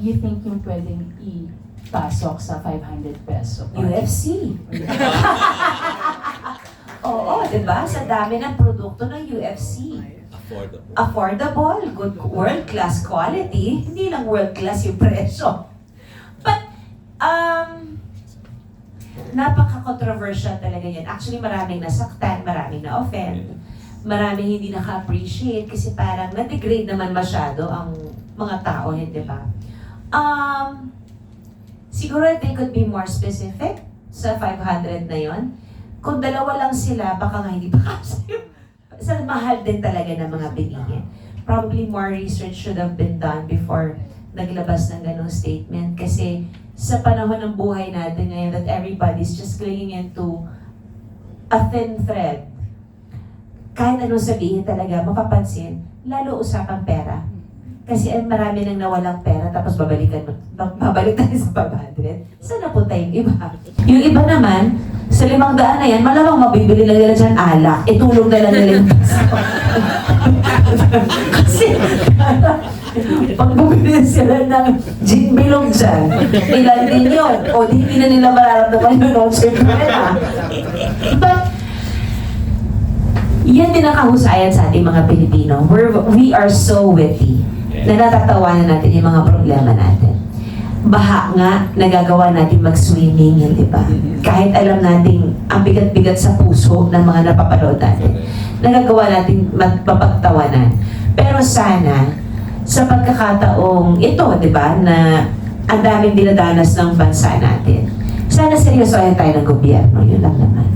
you think yung pwedeng ipasok sa 500 peso? UFC. Oo, diba? Sa dami ng produkto ng UFC. Affordable. Affordable, good, world-class quality. Hindi lang world-class yung presyo. But, napaka-controversial talaga yan. Actually, maraming nasaktan, maraming na-offend, maraming hindi naka-appreciate kasi parang na-degrade naman masyado ang mga tao, hindi ba? Siguro they could be more specific sa 500 na yon. Kung dalawa lang sila, baka nga hindi pa kasi sa mahal din talaga ng mga bilihin. Probably more research should have been done before naglabas ng ganong statement. Kasi sa panahon ng buhay natin ngayon that everybody's just clinging into a thin thread. Kahit anong sabihin talaga, mapapansin, lalo usapang pera. Kasi marami nang nawalang pera tapos babalik tayo sa 500. Saan napunta yung iba? Yung iba naman, sa 500 na yan, malamang mabibili lang nila dyan alak. Itulong na lang nila yung piso. Kasi, pag bumili sila ng gin bilog dyan, ilan din yun. O di hindi na nila mararamdaman yun. O, siyempre na. But, yan din ang kahusayan sa ating mga Pilipino. We are so witty na natatawanan natin yung mga problema natin. Baha nga, nagagawa natin mag-swimming, yun, di ba? Kahit alam natin ang bigat-bigat sa puso ng mga napapanood natin, nagagawa natin magpapagtawanan. Pero sana, sa pagkakataong ito, di ba, na ang daming dinadanas ng bansa natin, sana seryosohin tayo ng gobyerno, yun lang naman.